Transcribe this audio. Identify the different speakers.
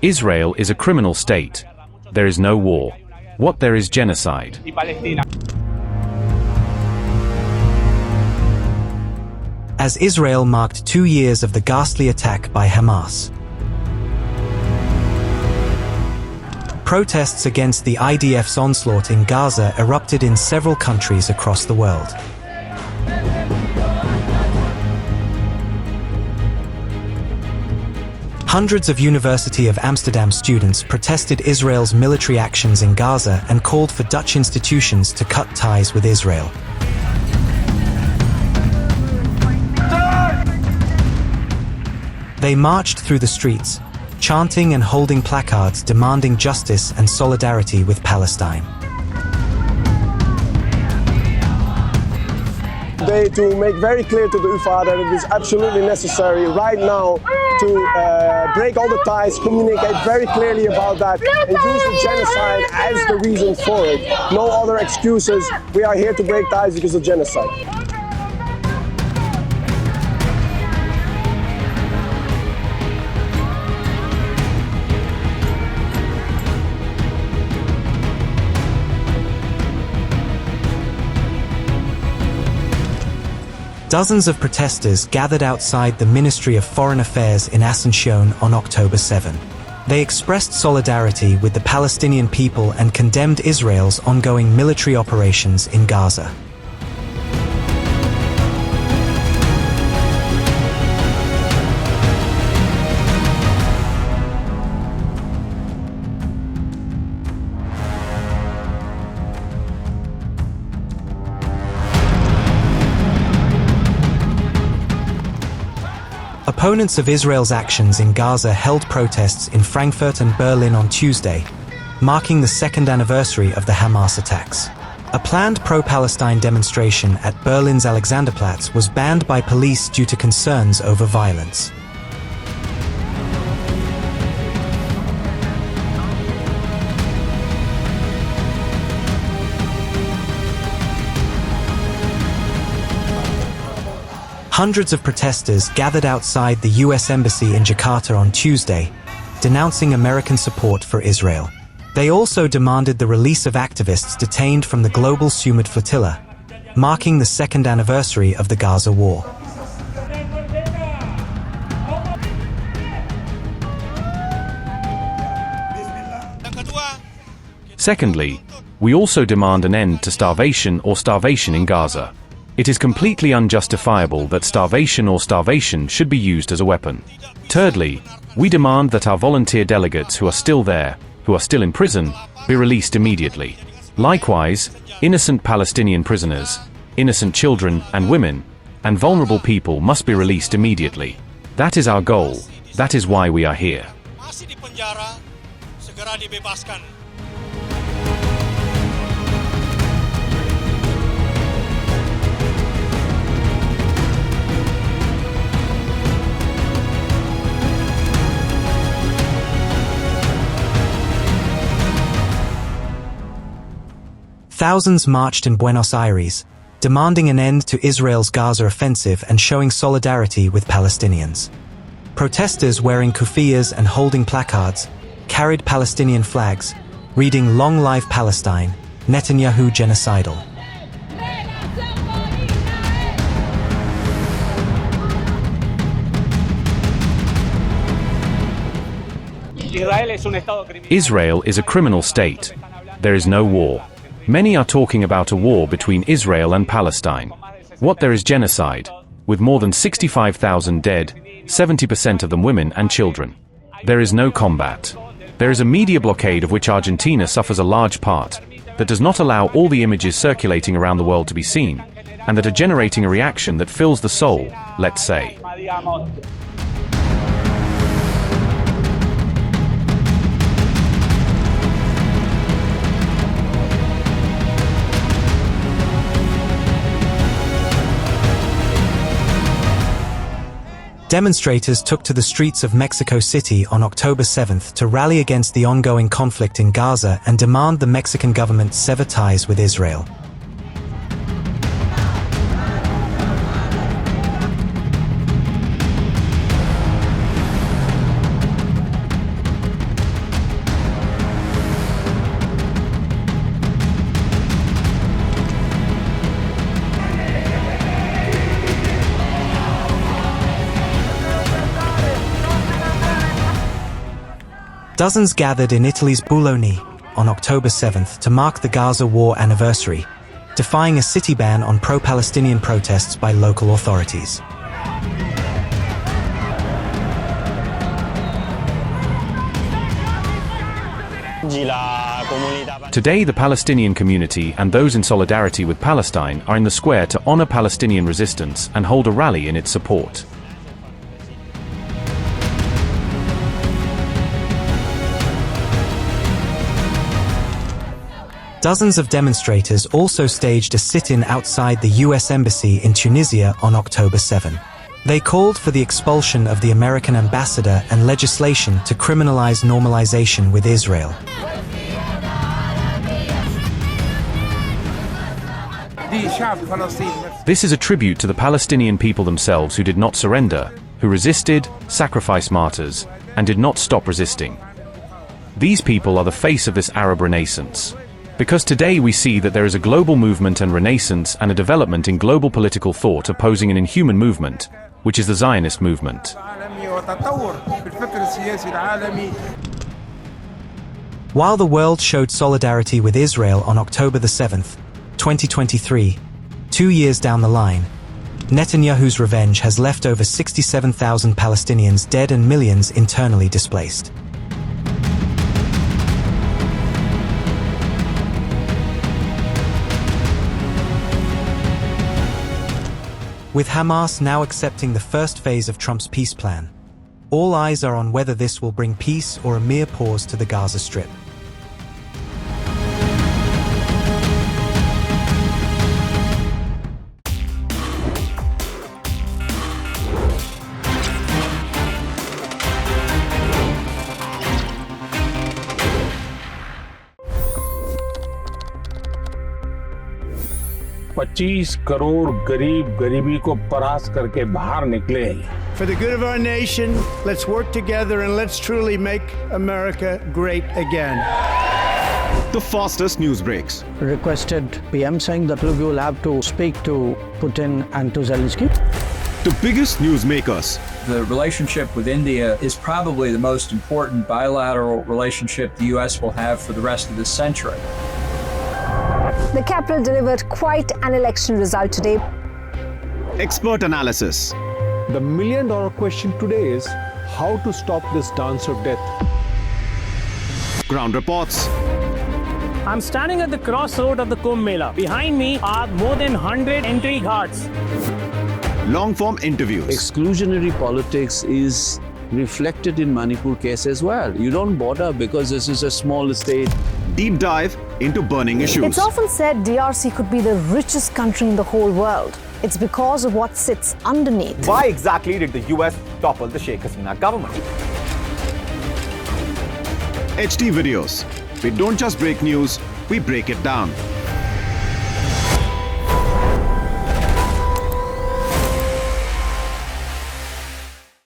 Speaker 1: Israel is a criminal state. There is no war. What there is genocide.
Speaker 2: As Israel marked 2 years of the ghastly attack by Hamas. Protests against the IDF's onslaught in Gaza erupted in several countries across the world. Hundreds of University of Amsterdam students protested Israel's military actions in Gaza and called for Dutch institutions to cut ties with Israel. They marched through the streets, chanting and holding placards demanding justice and solidarity with Palestine.
Speaker 3: To make very clear to the UFA that it is absolutely necessary right now to break all the ties, communicate very clearly about that, and use the genocide as the reason for it. No other excuses. We are here to break ties because of genocide.
Speaker 2: Dozens of protesters gathered outside the Ministry of Foreign Affairs in Asuncion on October 7. They expressed solidarity with the Palestinian people and condemned Israel's ongoing military operations in Gaza. Opponents of Israel's actions in Gaza held protests in Frankfurt and Berlin on Tuesday, marking the second anniversary of the Hamas attacks. A planned pro-Palestine demonstration at Berlin's Alexanderplatz was banned by police due to concerns over violence. Hundreds of protesters gathered outside the U.S. Embassy in Jakarta on Tuesday, denouncing American support for Israel. They also demanded the release of activists detained from the Global Sumud Flotilla, marking the second anniversary of the Gaza war.
Speaker 1: Secondly, we also demand an end to starvation in Gaza. It is completely unjustifiable that starvation should be used as a weapon. Thirdly, we demand that our volunteer delegates who are still there, who are still in prison, be released immediately. Likewise, innocent Palestinian prisoners, innocent children and women, and vulnerable people must be released immediately. That is our goal. That is why we are here.
Speaker 2: Thousands marched in Buenos Aires, demanding an end to Israel's Gaza offensive and showing solidarity with Palestinians. Protesters wearing kuffiyas and holding placards carried Palestinian flags, reading "Long Live Palestine, Netanyahu genocidal."
Speaker 1: Israel is a criminal state. There is no war. Many are talking about a war between Israel and Palestine. What there is genocide, with more than 65,000 dead, 70% of them women and children. There is no combat. There is a media blockade of which Argentina suffers a large part, that does not allow all the images circulating around the world to be seen, and that are generating a reaction that fills the soul, let's say.
Speaker 2: Demonstrators took to the streets of Mexico City on October 7 to rally against the ongoing conflict in Gaza and demand the Mexican government sever ties with Israel. Dozens gathered in Italy's Boulogne on October 7th to mark the Gaza war anniversary, defying a city ban on pro-Palestinian protests by local authorities.
Speaker 1: Today, the Palestinian community and those in solidarity with Palestine are in the square to honor Palestinian resistance and hold a rally in its support.
Speaker 2: Dozens of demonstrators also staged a sit-in outside the US Embassy in Tunisia on October 7. They called for the expulsion of the American ambassador and legislation to criminalize normalization with Israel.
Speaker 1: This is a tribute to the Palestinian people themselves who did not surrender, who resisted, sacrificed martyrs, and did not stop resisting. These people are the face of this Arab Renaissance. Because today we see that there is a global movement and renaissance and a development in global political thought opposing an inhuman movement, which is the Zionist movement.
Speaker 2: While the world showed solidarity with Israel on October the 7th, 2023, 2 years down the line, Netanyahu's revenge has left over 67,000 Palestinians dead and millions internally displaced. With Hamas now accepting the first phase of Trump's peace plan, all eyes are on whether this will bring peace or a mere pause to the Gaza Strip.
Speaker 4: $25 crore गरीब गरीबी को परास्त करके बाहर निकले।
Speaker 5: For the good of our nation, let's work together and let's truly make America great again.
Speaker 6: The fastest news breaks.
Speaker 7: Requested PM saying that look, you will have to speak to Putin and to Zelensky.
Speaker 6: The biggest news makers.
Speaker 8: The relationship with India is probably the most important bilateral relationship the U.S. will have for the rest of this century.
Speaker 9: The capital delivered quite an election result today.
Speaker 6: Expert analysis.
Speaker 10: The million-dollar question today is how to stop this dance of death.
Speaker 6: Ground reports.
Speaker 11: I'm standing at the crossroad of the Kumbh Mela. Behind me are more than 100 entry ghats.
Speaker 6: Long-form interviews.
Speaker 12: Exclusionary politics is reflected in Manipur case as well. You don't bother because this is a small state.
Speaker 6: Deep dive into burning issues.
Speaker 9: It's often said DRC could be the richest country in the whole world. It's because of what sits underneath.
Speaker 13: Why exactly did the US topple the Sheikh Hasina government?
Speaker 6: HT videos. We don't just break news, we break it down.